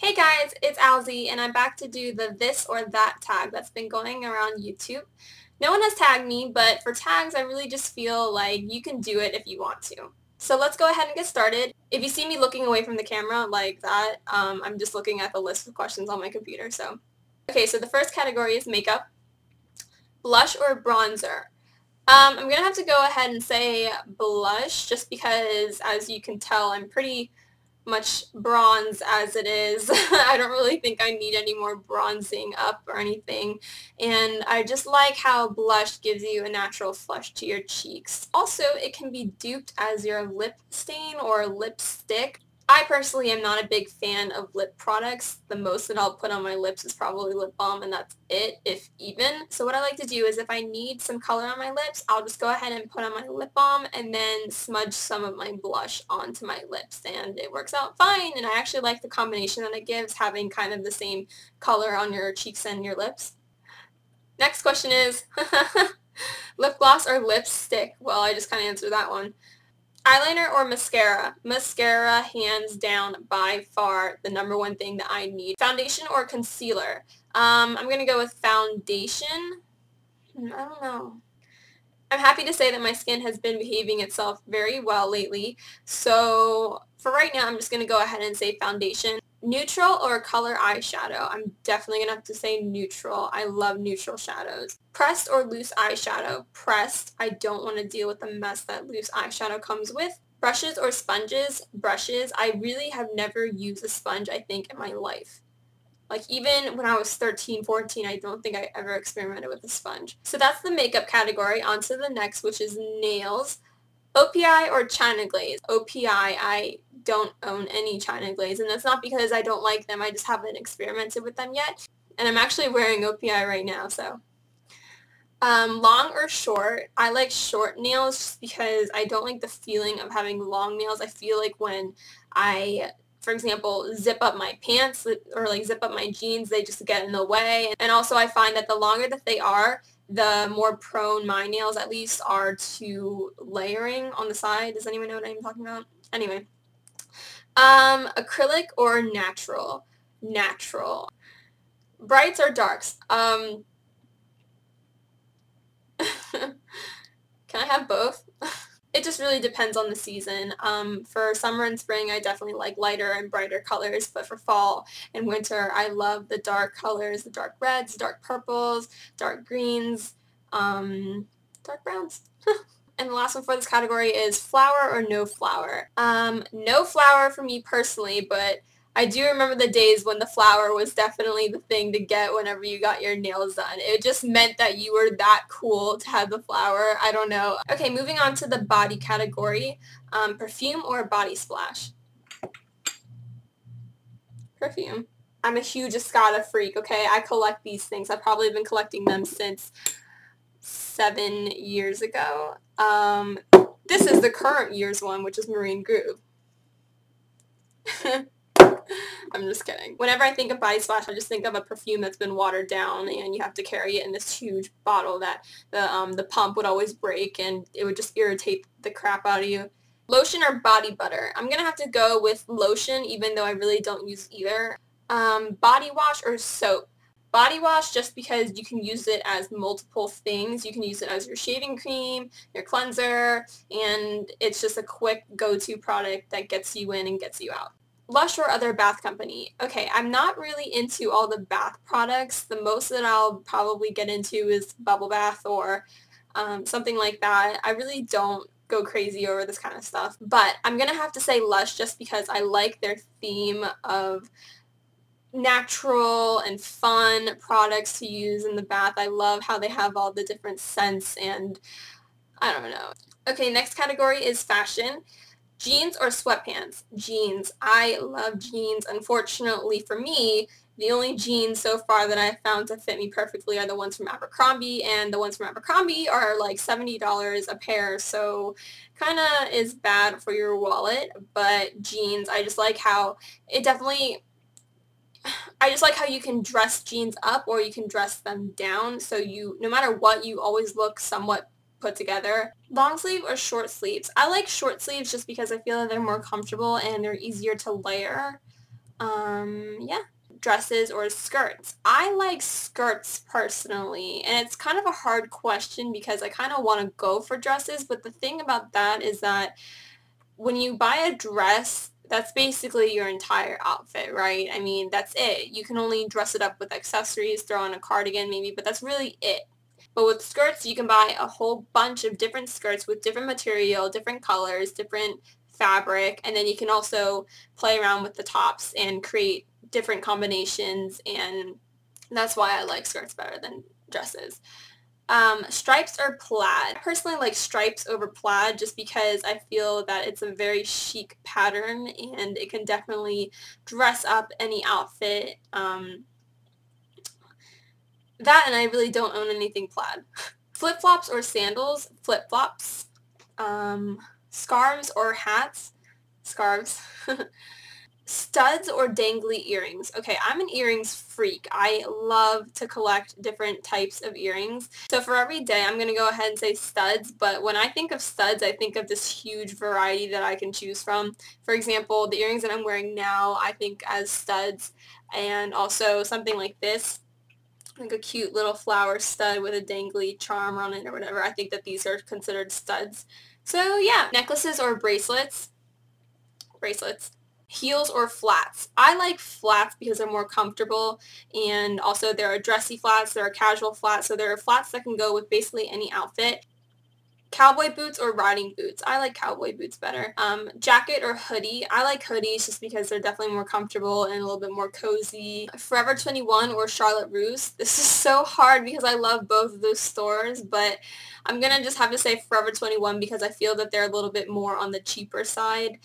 Hey guys, it's Alzie and I'm back to do the this or that tag that's been going around YouTube. No one has tagged me, but for tags I really just feel like you can do it if you want to. So let's go ahead and get started. If you see me looking away from the camera like that, I'm just looking at the list of questions on my computer. Okay, so the first category is makeup, blush or bronzer. I'm going to have to go ahead and say blush just because, as you can tell, I'm pretty much bronze as it is. I don't really think I need any more bronzing up or anything, and I just like how blush gives you a natural flush to your cheeks. Also, it can be duped as your lip stain or lipstick. I personally am not a big fan of lip products. The most that I'll put on my lips is probably lip balm, and that's it, if even. So what I like to do is if I need some color on my lips, I'll just go ahead and put on my lip balm and then smudge some of my blush onto my lips, and it works out fine, and I actually like the combination that it gives, having kind of the same color on your cheeks and your lips. Next question is lip gloss or lipstick? Well, I just kind of answered that one. Eyeliner or mascara? Mascara, hands down, by far, the number one thing that I need. Foundation or concealer? I'm going to go with foundation. I don't know. I'm happy to say that my skin has been behaving itself very well lately, so for right now I'm just going to go ahead and say foundation. Neutral or color eyeshadow? I'm definitely going to have to say neutral. I love neutral shadows. Pressed or loose eyeshadow? Pressed. I don't want to deal with the mess that loose eyeshadow comes with. Brushes or sponges? Brushes. I really have never used a sponge, I think, in my life. Like, even when I was 13, 14, I don't think I ever experimented with a sponge. So that's the makeup category. On to the next, which is nails. OPI or China glaze? OPI, I don't own any China glaze, and that's not because I don't like them. I just haven't experimented with them yet. And I'm actually wearing OPI right now, so. Long or short? I like short nails just because I don't like the feeling of having long nails. I feel like when I, for example, zip up my pants or like zip up my jeans, they just get in the way. And also I find that the longer that they are, the more prone my nails at least are to layering on the side. Does anyone know what I'm talking about? Anyway. Acrylic or natural? Natural. Brights or darks? Can I have both? It just really depends on the season. For summer and spring, I definitely like lighter and brighter colors, but for fall and winter, I love the dark colors, the dark reds, dark purples, dark greens, dark browns. And the last one for this category is flower or no flower. No flower for me personally, but I do remember the days when the flower was definitely the thing to get whenever you got your nails done. It just meant that you were that cool to have the flower. I don't know. Okay, moving on to the body category. Perfume or body splash? Perfume. I'm a huge Escada freak, okay? I collect these things. I've probably been collecting them since 7 years ago. This is the current year's one, which is Marine Groove. I'm just kidding. Whenever I think of body splash, I just think of a perfume that's been watered down and you have to carry it in this huge bottle that the pump would always break and it would just irritate the crap out of you. Lotion or body butter? I'm going to have to go with lotion, even though I really don't use either. Body wash or soap? Body wash just because you can use it as multiple things. You can use it as your shaving cream, your cleanser, and it's just a quick go-to product that gets you in and gets you out. Lush or other bath company? Okay, I'm not really into all the bath products. The most that I'll probably get into is bubble bath or something like that. I really don't go crazy over this kind of stuff. But I'm going to have to say Lush just because I like their theme of natural and fun products to use in the bath. I love how they have all the different scents and I don't know. Okay, next category is fashion. Jeans or sweatpants? Jeans. I love jeans. Unfortunately for me, the only jeans so far that I've found to fit me perfectly are the ones from Abercrombie, and the ones from Abercrombie are like $70 a pair, so kind of is bad for your wallet, but jeans, I just like how it definitely, I just like how you can dress jeans up or you can dress them down, so you, no matter what, you always look somewhat put together. Long sleeve or short sleeves? I like short sleeves just because I feel that they're more comfortable and they're easier to layer. Yeah. Dresses or skirts. I like skirts personally, and it's kind of a hard question because I kind of want to go for dresses, but the thing about that is that when you buy a dress, that's basically your entire outfit, right? I mean, that's it. You can only dress it up with accessories, throw on a cardigan maybe, but that's really it. But with skirts, you can buy a whole bunch of different skirts with different material, different colors, different fabric, and then you can also play around with the tops and create different combinations, and that's why I like skirts better than dresses. Stripes or plaid. I personally like stripes over plaid just because I feel that it's a very chic pattern and it can definitely dress up any outfit. That and I really don't own anything plaid. Flip-flops or sandals. Flip-flops. Scarves or hats. Scarves. Studs or dangly earrings. Okay, I'm an earrings freak. I love to collect different types of earrings. So for every day, I'm going to go ahead and say studs, but when I think of studs, I think of this huge variety that I can choose from. For example, the earrings that I'm wearing now, I think as studs, and also something like this, like a cute little flower stud with a dangly charm on it or whatever. I think that these are considered studs. So yeah, necklaces or bracelets. Bracelets. Heels or flats. I like flats because they're more comfortable, and also there are dressy flats, there are casual flats, so there are flats that can go with basically any outfit. Cowboy boots or riding boots. I like cowboy boots better. Jacket or hoodie. I like hoodies just because they're definitely more comfortable and a little bit more cozy. Forever 21 or Charlotte Russe. This is so hard because I love both of those stores, but I'm going to just have to say Forever 21 because I feel that they're a little bit more on the cheaper side.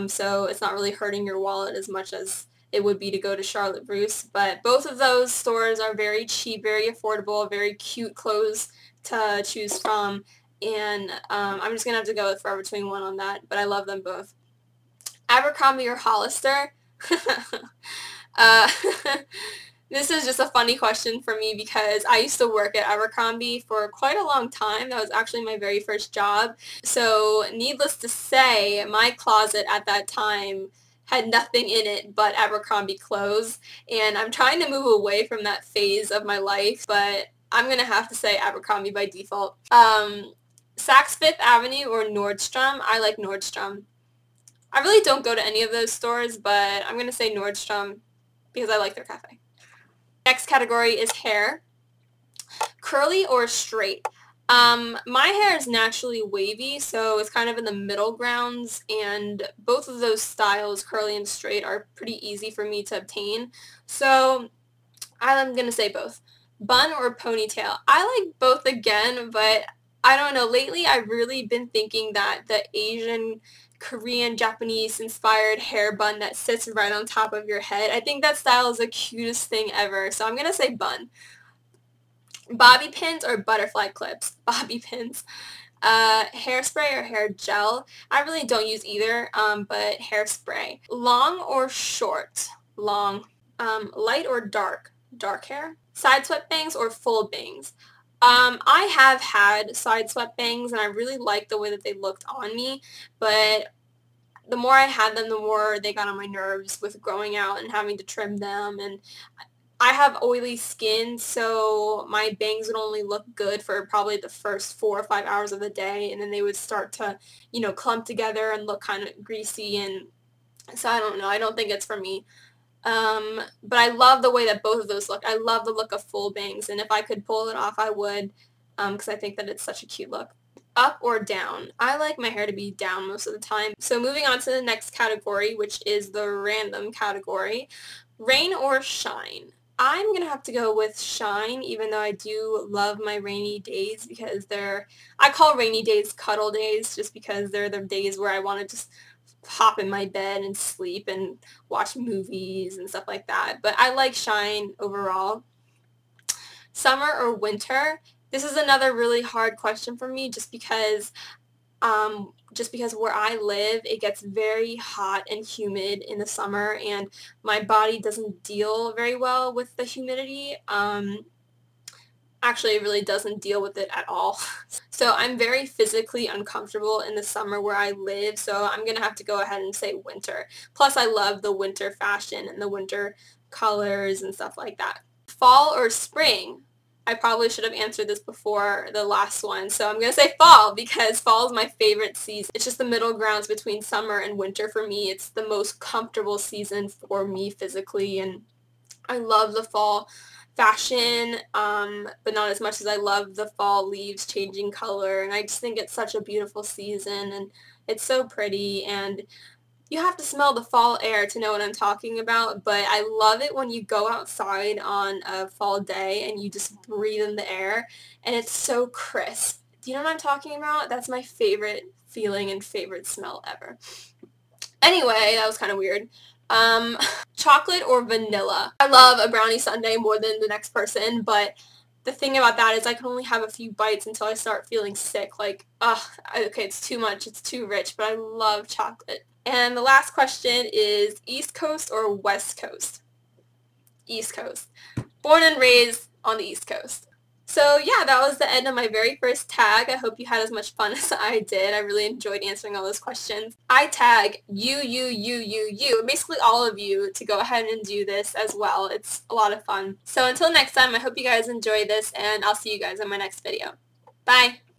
So it's not really hurting your wallet as much as it would be to go to Charlotte Russe. But both of those stores are very cheap, very affordable, very cute clothes to choose from. And I'm just going to have to go with Forever 21 on that, but I love them both. Abercrombie or Hollister? uh, This is just a funny question for me because I used to work at Abercrombie for quite a long time. That was actually my very first job. So needless to say, my closet at that time had nothing in it but Abercrombie clothes. And I'm trying to move away from that phase of my life, but I'm going to have to say Abercrombie by default. Saks Fifth Avenue or Nordstrom? I like Nordstrom. I really don't go to any of those stores, but I'm going to say Nordstrom because I like their cafe. Next category is hair. Curly or straight? My hair is naturally wavy, so it's kind of in the middle grounds, and both of those styles, curly and straight, are pretty easy for me to obtain. So I'm going to say both. Bun or ponytail? I like both again, but I don't know. Lately, I've really been thinking that the Asian, Korean, Japanese inspired hair bun that sits right on top of your head, I think that style is the cutest thing ever. So I'm going to say bun. Bobby pins or butterfly clips? Bobby pins. Hairspray or hair gel? I really don't use either, but hairspray. Long or short? Long. Light or dark? Dark hair. Side swept bangs or full bangs? I have had side swept bangs and I really liked the way that they looked on me, but the more I had them, the more they got on my nerves with growing out and having to trim them, and I have oily skin, so my bangs would only look good for probably the first 4 or 5 hours of the day, and then they would start to, clump together and look kind of greasy, and so I don't know. I don't think it's for me. But I love the way that both of those look. I love the look of full bangs, and if I could pull it off, I would, because I think that it's such a cute look. Up or down? I like my hair to be down most of the time. So moving on to the next category, which is the random category. Rain or shine? I'm going to have to go with shine, even though I do love my rainy days because I call rainy days cuddle days just because they're the days where I want to just hop in my bed and sleep and watch movies and stuff like that. But I like shine overall. Summer or winter? This is another really hard question for me just because where I live, it gets very hot and humid in the summer, and my body doesn't deal very well with the humidity. actually it really doesn't deal with it at all. So I'm very physically uncomfortable in the summer where I live, so I'm going to have to go ahead and say winter. Plus I love the winter fashion and the winter colors and stuff like that. Fall or spring? I probably should have answered this before the last one, so I'm going to say fall because fall is my favorite season. It's just the middle grounds between summer and winter for me. It's the most comfortable season for me physically, and I love the fall fashion, but not as much as I love the fall leaves changing color, and I just think it's such a beautiful season, and it's so pretty, and you have to smell the fall air to know what I'm talking about, but I love it when you go outside on a fall day and you just breathe in the air and it's so crisp. Do you know what I'm talking about? That's my favorite feeling and favorite smell ever. Anyway, that was kind of weird. Chocolate or vanilla? I love a brownie sundae more than the next person, but the thing about that is I can only have a few bites until I start feeling sick. Like, ugh, okay, it's too much, it's too rich, but I love chocolate. And the last question is East Coast or West Coast? East Coast. Born and raised on the East Coast. So yeah, that was the end of my very first tag. I hope you had as much fun as I did. I really enjoyed answering all those questions. I tag you, basically all of you to go ahead and do this as well. It's a lot of fun. So until next time, I hope you guys enjoy this, and I'll see you guys in my next video. Bye!